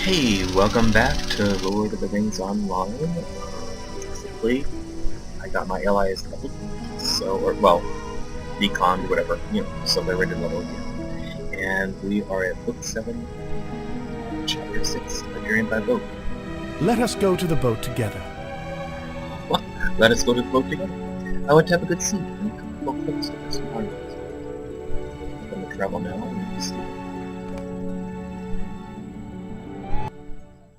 Hey, welcome back to Lord of the Rings Online. Basically, I got my allies coupled, deconned, whatever, so they're ready to level again. And we are at Book 7, Chapter 6, A Journey by Boat. Let us go to the boat together. What? Let us go to the boat together? I want to have a good seat and a couple of close to this environment. I'm going to travel now and see.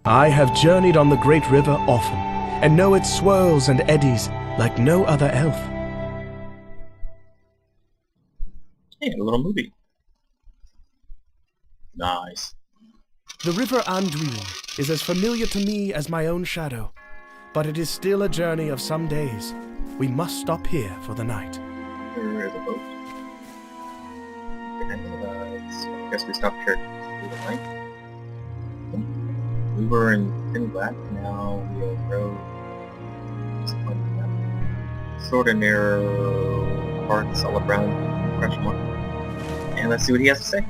I have journeyed on the great river often, and know its swirls and eddies like no other elf. Hey, a little movie. Nice. The river Anduin is as familiar to me as my own shadow, but it is still a journey of some days. We must stop here for the night. Here is a boat. I guess we stopped here through the night. We were in Thin Black, now we are road sort of near parts all around Rushmore. And let's see what he has to say.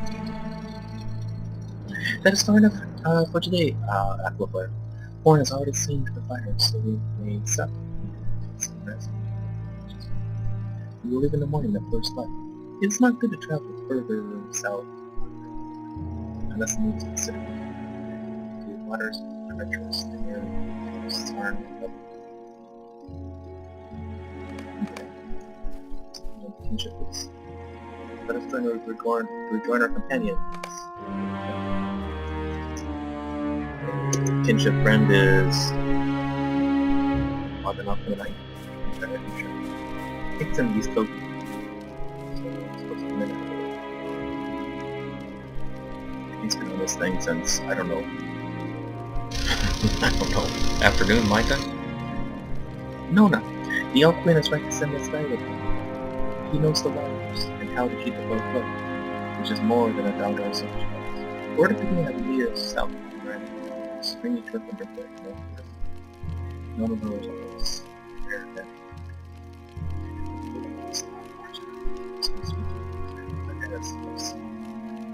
That is far enough for today, Aquaflare. Horn has already seen to the fire, so we may sup and take some rest. We will leave in the morning at first light. It's not good to travel further south unless the moon's considered. The waters are treacherous, the air is hard and level. Kinship is. Let us rejoin our companions. Kinship friend is logging off for the night. I think it's in the East Coast. So it's supposed to be minute. He's been on this thing since, I don't know, afternoon, my time? Nona, the Elf Queen is right to send this guy with me. He knows the waters and how to keep the boat afloat, which is more than a dollar such. Word of beginning of years south of the Grand, springy trip underfoot, none of those always there then.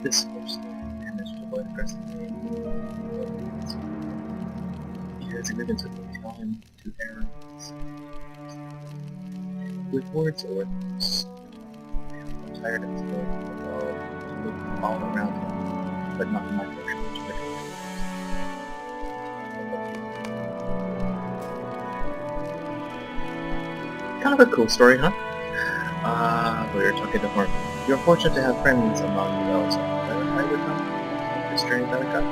This horse managed to avoid aggressive Years of living took me time to err. With words or words, I'm tired of this world to look all around him, but not in my portion which kind of a cool story, huh? We were talking to Horn. You're fortunate to have friends among the elves. I would not. The strange I got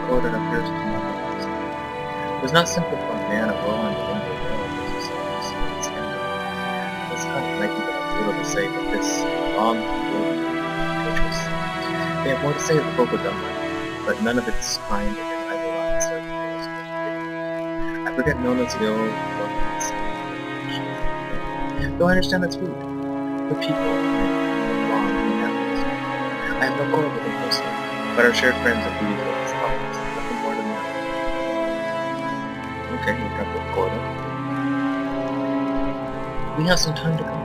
recorded appears to my eyes. It was not simple for a man of Roland to enter the world as a scandal. It's kind of naive that I'm able to say that this long road is They have more to say of the folk of Dunbar, but none of it's kind and I will not start to I forget Nona's ill workings. Though I understand that's rude. The people wrong and happiness. I have no quarrel with them personally, but our shared friends are beautiful as colleagues, nothing more than that. Okay, we got the quarrel. We have some time to come.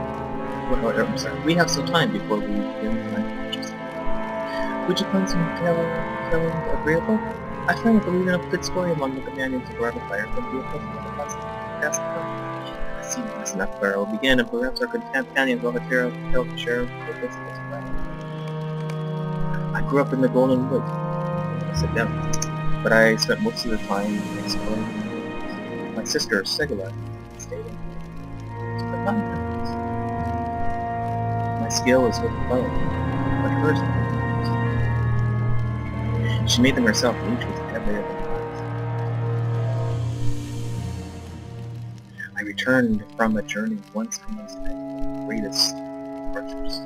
I'm sorry. We have some time before we begin the night purchase. Would you find some feeling agreeable? I find that believing a good story among the companions of Aquaflare can be a pleasant and past time. I see this is not where I will begin, and perhaps our companions will have a tale to share with us as well. I grew up in the Golden Woods. I sit down, but I spent most of the time exploring. My sister, Segula, stayed in. But not in my skill is with the bow, but hers is. She made them herself, and each was every other class. I returned from a journey once promised by the greatest archers.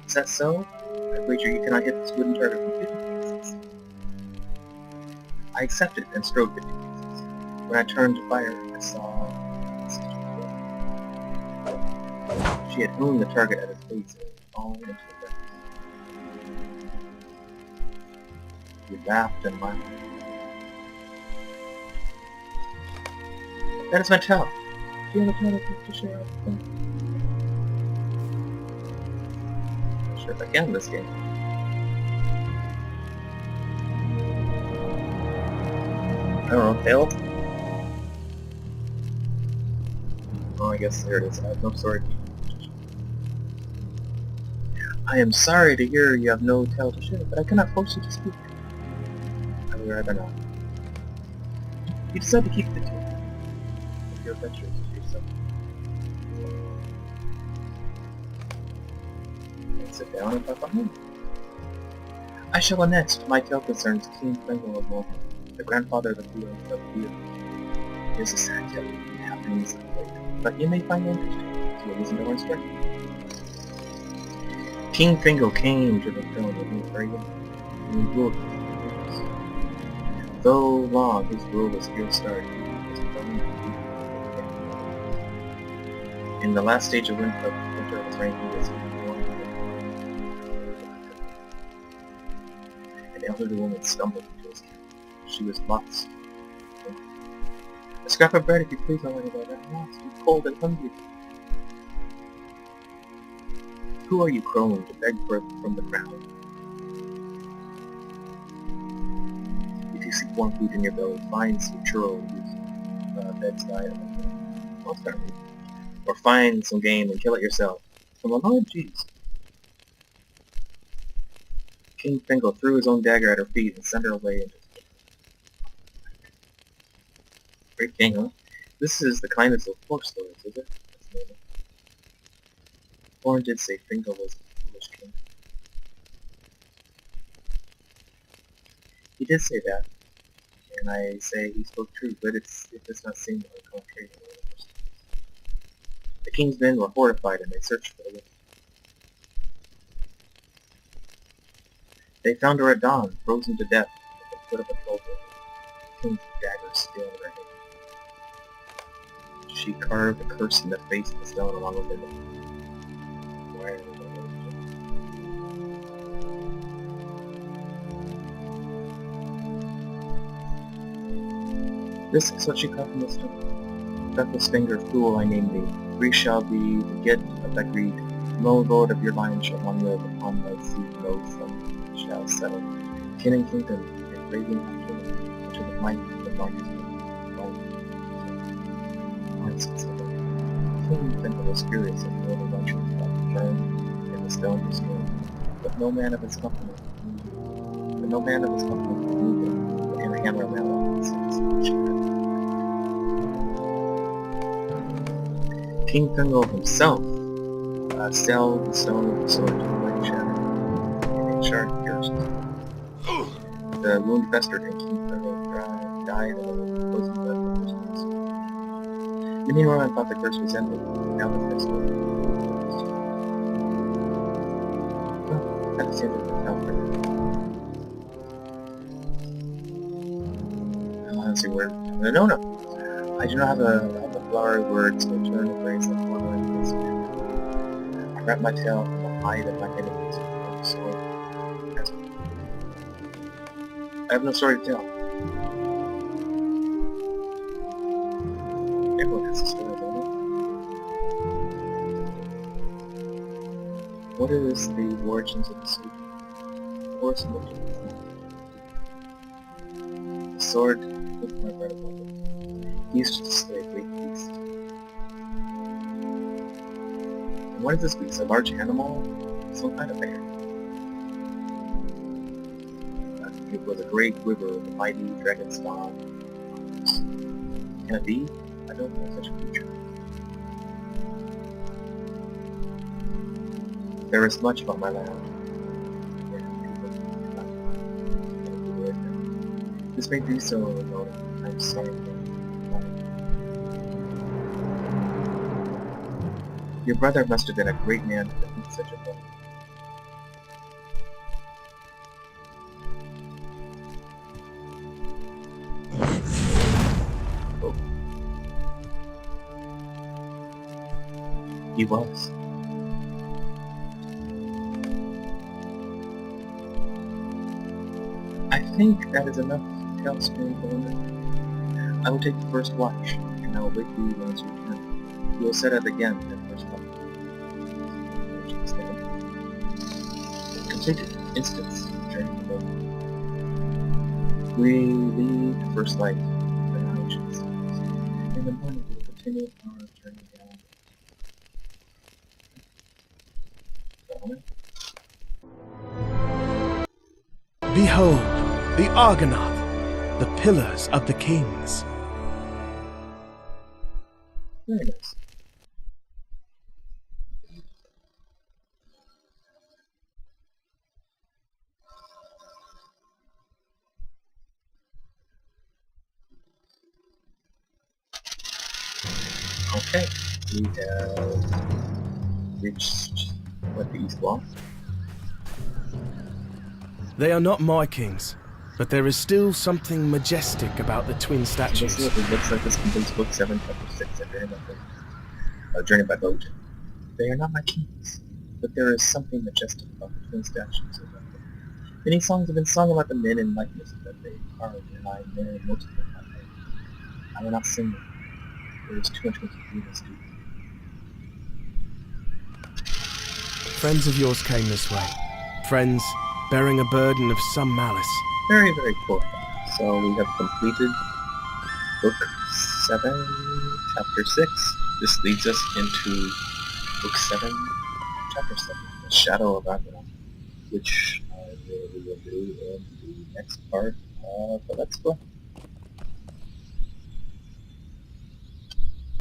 Is that so? I wager you cannot hit this wooden target from 50 paces. I accepted and strode 50 paces. When I turned to fire, I saw she had aimed the target at his face and fallen into the grass. We laughed and laughed. That is my tale. Do you have a tale to share with me? Sure if I can in this game. don't know, tail? Oh, I guess there it is. I have no sword. I am sorry to hear you have no tail to share, but I cannot force you to speak. I would rather not. You decide to keep the two of your adventures to yourself. And sit down and talk on him. I shall annex my tale concerns King Pringle of Morgan, the grandfather of the field of Fear. It is a sad tale happening this late, but you may find it interesting, so listen to our story. King Fingal came to the throne when he was very young, and he ruled for 3 years. Though long his rule was here started, he was firmly completed. In the last stage of winter of his reign, he was born. An elderly woman stumbled into his camp. She was lost. A scrap of bread, if you please, almighty lord, I'm lost. I'm cold and hungry. Who are you crone to beg for from the ground? If you seek warm food in your belly, find some churro use bed's diet. Well, start with. Or find some game and kill it yourself. Come on, oh jeez. King Fingal threw his own dagger at her feet and sent her away into the Great king, huh? This is the kindness of horse lords, is it? That's amazing. Warren did say Fingal was a foolish king. He did say that, and I say he spoke true, but it does not seem like a contrary to the first. The king's men were horrified and they searched for the woman. They found her at dawn, frozen to death at the foot of a tall building, the king's dagger still in her hand. She carved a curse in the face of the stone along with it. This is what she cut from the stone. Feckless finger, fool, I name thee. Free shall be the gift of thy greed. No lord of your line shall long live upon thy seat, no son shall settle. Kin and kingdom, your craving after them, until the might of the darkest King Fingal was furious at the overruption that burned and the stone destroyed. But no man of his company knew him, but in a hammer mallet King Fingal himself sailed the stone with the sword to the blade shattered, and a sharp pierced. The wound festered and King Fingal died of a poison blood from his wounds. Many Rohan thought the curse was ended, now the curse was ended. Well, that is the end of the tale for now. Let's see where... No. I do not have a flowery words to turn the phrase like one like this. I wrap my tail in the hide of my enemies with the sword. I have no story to tell. Everyone has a story, don't they? What is the origins of the sword? Or some of the sword with my bread above it. He used to slay a great beast. And what is this beast? A large animal? Some kind of bear. It was a great river with a mighty dragon spawn. Can it be? I don't know such a creature. There is much about my land. This may be so, though I'm sorry for it. Your brother must have been a great man to defeat such a foe. Oh. He was. I think that is enough to tell Spoon Belinda. I will take the first watch, and I will wait for you once you return. We will set out again at first watch. Completed. Instance. Journey to boat. We lead the first light. stations. In the morning, we will continue our journey down. Behold, the Argonath, the pillars of the kings. Very nice. Okay, we have reached the east wall. They are not my kings, but there is still something majestic about the twin This statues. is what it looks like. This completes book 7, chapter 6, Journey by Boat. They are not my kings, but there is something majestic about the twin statues of them. Many songs have been sung about the men and likeness that they carved, and I know most of them by name. I will not sing them. There is too much Wikipedia to do. Friends of yours came this way. Friends bearing a burden of some malice. Very, very cool. So we have completed book 7, chapter 6. This leads us into book 7, chapter 7, The Shadow of Aquaflare, which we will do in the next part of the Let's Go.